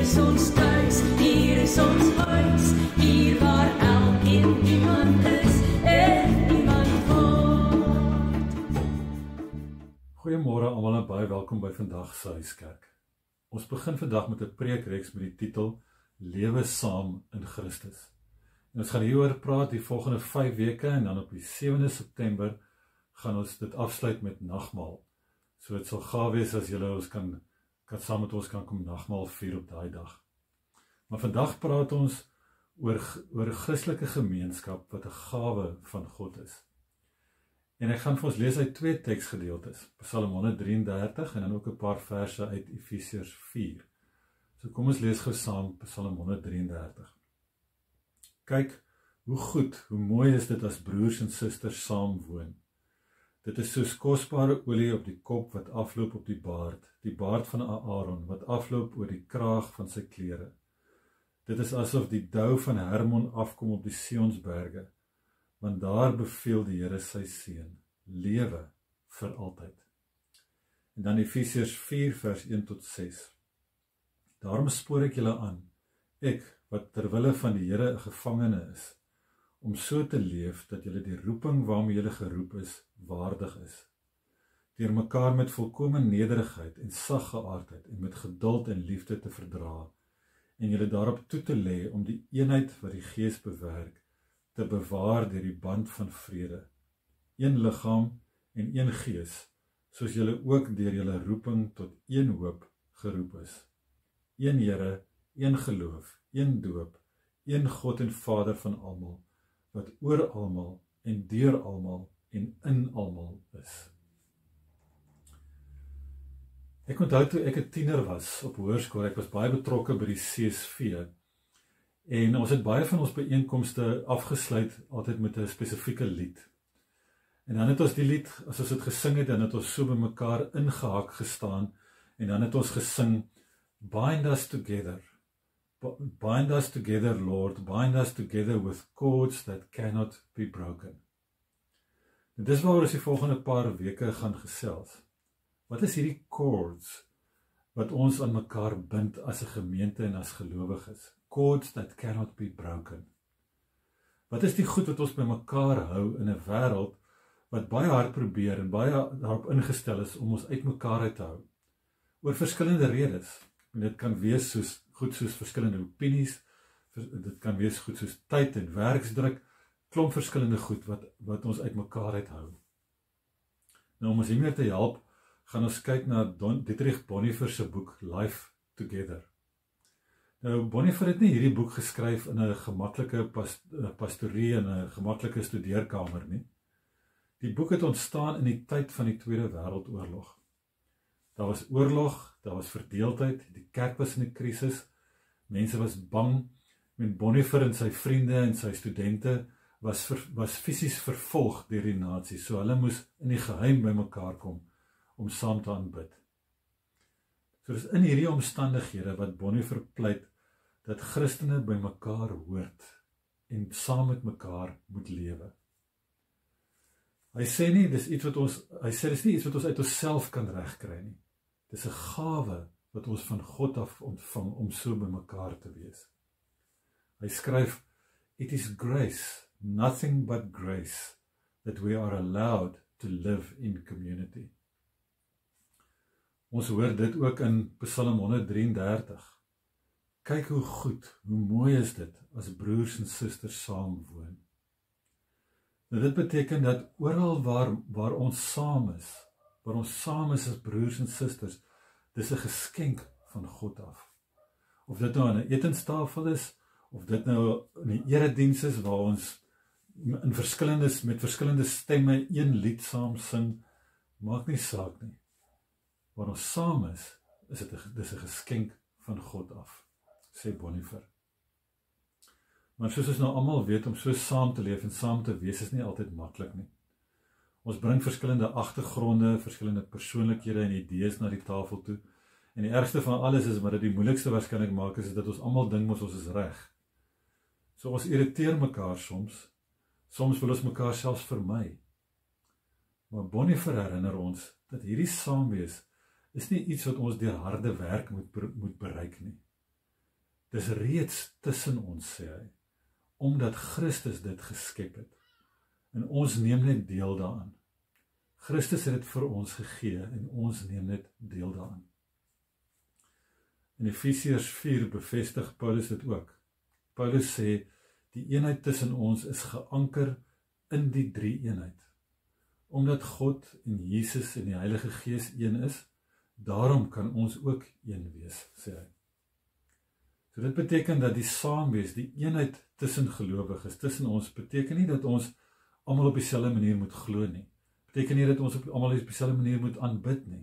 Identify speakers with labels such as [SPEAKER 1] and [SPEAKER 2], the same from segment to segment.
[SPEAKER 1] is ons thuis, hier is ons huis, hier waar elkeen iemand is en iemand word.
[SPEAKER 2] Goeiemôre almal en baie welkom by vandag se Huiskerk. Ons begin vandag met 'n preekreeks met die titel Lewe saam in Christus. En ons gaan hieroor praat die volgende 5 weke en dan op die 7de September gaan ons dit afsluit met nagmaal. So dit sal gaaf wees as julle ons kan saam met ons kan kom nagmaal vier op daai dag. Maar vandag praat ons oor 'n Christelike gemeenskap wat 'n gawe van God is. En ek gaan vir ons lees uit 2 teksgedeeltes, Psalm 133 en dan ook 'n paar verse uit Efesiërs 4. So kom ons lees gou saam Psalm 133. Kyk, hoe goed, hoe mooi is dit as broers en susters saam woon. Dit is soos kosbare olie op die kop wat afloop op die baard van Aaron wat afloop oor die kraag van sy klere. Dit is asof die dou van Hermon afkom op die Sionsberge, want daar beveel die Here sy seun, lewe vir altyd. En dan Efesiërs 4 vers 1 tot 6. Daarom spoor ek julle aan, ek wat terwille van die Here 'n gevangene is, om so te leef dat julle die roeping waarmee julle geroep is, waardig is. Deur mekaar met volkome nederigheid en saggeaardheid en met geduld en liefde te verdra, en julle daarop toe te lê om die eenheid wat die Gees bewerk, te bewaar deur die band van vrede. Een liggaam en een Gees, soos julle ook deur julle roeping tot een hoop geroep is. Een Here, een geloof, een doop, een God en Vader van almal, wat oor almal en deur almal en in almal is. Ek onthou toe ek 'n tiener was op hoërskool, ek was baie betrokke by die CSV, en ons het baie van ons byeenkomste afgesluit altyd met 'n spesifieke lied. En dan het ons die lied, as ons dit gesing het, dan het ons so by mekaar ingehak gestaan, en dan het ons gesing, Bind us together, Lord, bind us together with cords that cannot be broken. En dis waaroor ons die volgende paar weke gaan gesels. Wat is hierdie cords wat ons aan mekaar bind as 'n gemeente en as gelowiges? Cords that cannot be broken. Wat is die goed wat ons by mekaar hou in 'n wêreld wat baie hard probeer en baie daarop ingestel is om ons uit mekaar uit te hou? Oor verskillende redes. En dit kan wees soos verskillende opinies, dit kan wees goed soos tyd en werksdruk, klomp verskillende goed wat ons uit mekaar uithou. Nou om ons hiermee te help, gaan ons kyk na Dietrich Bonhoeffer se boek Life Together. Nou Bonhoeffer het nie hierdie boek geskryf in 'n gemaklike pastorie en 'n gemaklike studeerkamer nie. Die boek het ontstaan in die tyd van die Tweede Wêreldoorlog. Daar was oorlog, daar was verdeeldheid, die kerk was in 'n krisis, mense was bang, en Bonhoeffer en sy vriende en sy studente was fisies vervolg deur die nasies, so hulle moes in die geheim by mekaar kom om saam te aanbid. So dis in hierdie omstandighede wat Bonhoeffer pleit dat Christene by mekaar hoort en saam met mekaar moet lewe. Hy sê dis nie iets wat ons uit onsself kan regkry nie. Dis 'n gawe wat ons van God af ontvang om so by mekaar te wees. Hy skryf, It is grace, nothing but grace, that we are allowed to live in community. Ons hoor dit ook in Psalm 133. Kyk hoe goed, hoe mooi is dit as broers en susters saam woon. Nou dit beteken dat oral waar ons saam is as broers en susters, dis 'n geskenk van God af. Of dit nou aan 'n etenstafel is, of dit nou in 'n erediens is waar ons met verskillende stemme een lied saam sing, maak nie saak nie. Waar ons saam is dis 'n geskenk van God af, sê Bonhoeffer. Maar soos ons nou almal weet, om so saam te leef en saam te wees is nie altyd maklik nie. Ons bring verskillende agtergronde, verskillende persoonlikhede en idees na die tafel toe. En die ergste van alles is, maar dit die moeilikste waarskynlik maak is dat ons almal dink ons is reg. So ons irriteer mekaar soms wil ons mekaar selfs vermy. Maar Bonhoeffer herinner ons dat hierdie saamwees is nie iets wat ons deur harde werk moet bereik nie. Dis reeds tussen ons, sê hy, omdat Christus dit geskep het. En ons neem net deel daaraan. Christus het dit vir ons gegee en ons neem net deel daaraan. In Efesiërs 4 bevestig Paulus dit ook. Paulus sê, die eenheid tussen ons is geanker in die drie eenheid. Omdat God en Jesus en die Heilige Gees een is, daarom kan ons ook een wees, sê hy. So dit beteken dat die saamwees, die eenheid tussen gelowiges, tussen ons, beteken nie dat ons almal op dieselfde manier moet glo nie. Beteken nie dat ons almal op dieselfde manier moet aanbid nie.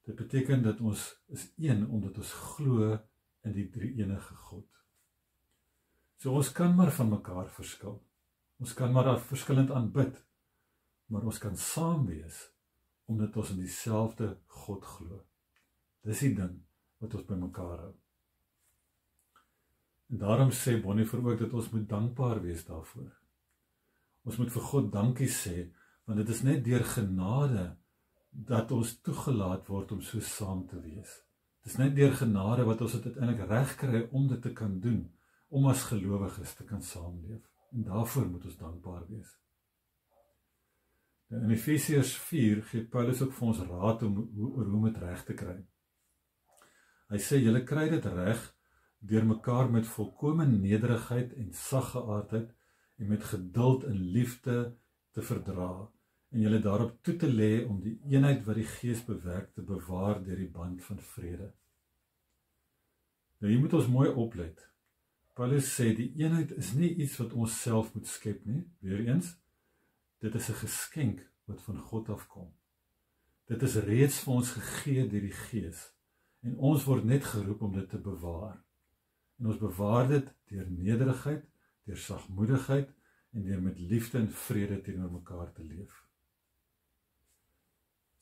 [SPEAKER 2] Dit beteken dat ons is een, omdat ons glo in die drie enige God. So ons kan maar van mekaar verskil. Ons kan maar verskillend aanbid, maar ons kan saam wees, omdat ons in dieselfde God glo. Dis die ding wat ons by mekaar hou. En daarom sê Bonhoeffer ook dat ons moet dankbaar wees daarvoor. Ons moet vir God dankie sê, want dit is net deur genade dat ons toegelaat word om so saam te wees. Dit is net deur genade wat ons dit uiteindelik reg kry om dit te kan doen, om as gelowiges te kan saamleef. En daarvoor moet ons dankbaar wees. In Efesiërs 4 gee Paulus ook vir ons raad om dit reg te kry. Hy sê, julle kry dit reg deur mekaar met volkome nederigheid en saggeaardheid en met geduld en liefde te verdra en julle daarop toe te lê om die eenheid wat die Gees bewerk te bewaar deur die band van vrede. Nou hier moet ons mooi oplet. Paulus sê die eenheid is nie iets wat ons self moet skep nie, weer eens, dit is 'n geskenk wat van God afkom. Dit is reeds vir ons gegee deur die Gees en ons word net geroep om dit te bewaar. En ons bewaar dit deur nederigheid, deur sagmoedigheid en deur met liefde en vrede teenoor mekaar te leef.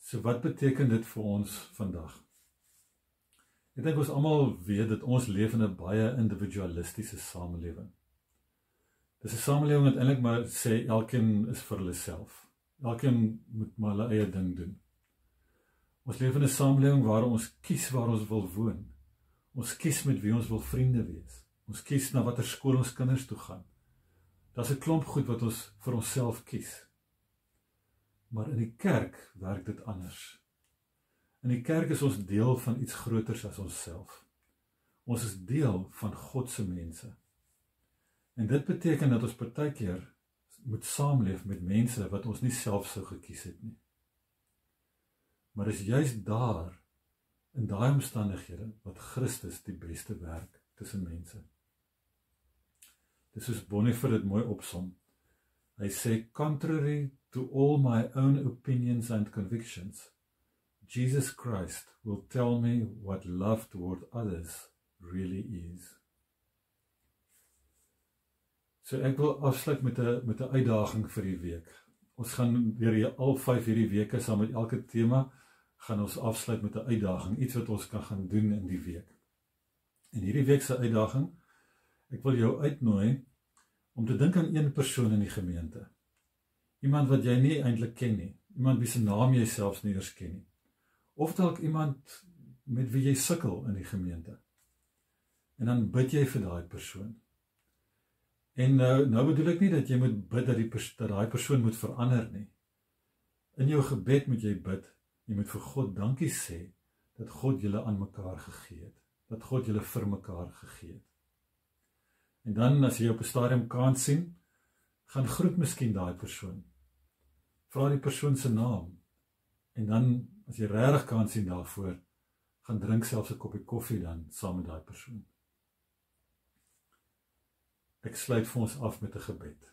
[SPEAKER 2] So wat beteken dit vir ons vandag? Ek dink ons almal weet dat ons leef in 'n baie individualistiese samelewing. Dis 'n samelewing wat eintlik maar sê elkeen is vir hulle self. Elkeen moet maar hulle eie ding doen. Ons leef in 'n samelewing waar ons kies waar ons wil woon. Ons kies met wie ons wil vriende wees. Ons kies na watter skool ons kinders toe gaan. Daar's 'n klomp goed wat ons vir onsself kies. Maar in die kerk werk dit anders. In die kerk is ons deel van iets groters as onsself. Ons is deel van God se mense. En dit beteken dat ons partykeer moet saamleef met mense wat ons nie self sou gekies het nie. Maar is juist daar, in daai omstandighede, wat Christus die beste werk tussen mense. Dis soos Bonhoeffer dit mooi opsom. Hy sê, contrary to all my own opinions and convictions, Jesus Christ will tell me what love toward others really is. So ek wil afsluit met 'n uitdaging vir die week. Ons gaan weer al 5 hierdie weke saam met elke tema gaan ons afsluit met 'n uitdaging, iets wat ons kan gaan doen in die week. En hierdie week se uitdaging, ek wil jou uitnooi om te dink aan een persoon in die gemeente. Iemand wat jy nie eintlik ken nie, iemand wie se naam jy selfs nie eers ken nie. Of dalk iemand met wie jy sukkel in die gemeente. En dan bid jy vir daai persoon. En nou bedoel ek nie dat jy moet bid dat daai persoon moet verander nie. In jou gebed moet jy bid, jy moet vir God dankie sê, dat God julle aan mekaar gegee het. Dat God julle vir mekaar gegee het. En dan, as jy op 'n stadium kan sien, gaan groet miskien daai persoon. Vra die persoon se naam. En dan, as jy regtig kan sien daarvoor, gaan drink selfs 'n koppie koffie dan, saam met daai persoon. Ek sluit vir ons af met 'n gebed.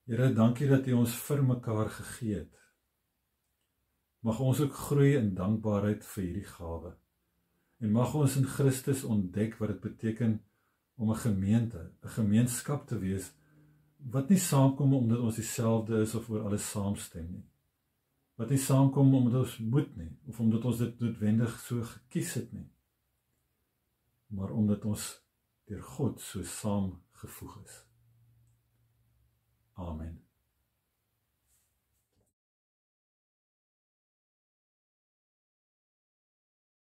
[SPEAKER 2] Here, dankie dat U ons vir mekaar gegee het. Mag ons ook groei in dankbaarheid vir hierdie gawe. En mag ons in Christus ontdek wat dit beteken om 'n gemeente, 'n gemeenskap te wees, wat nie saamkom omdat ons dieselfde is of oor alles saamstem nie. Wat nie saamkom omdat ons moet nie, of omdat ons dit noodwendig so gekies het nie. Maar omdat ons deur God so saamgevoeg is. Amen.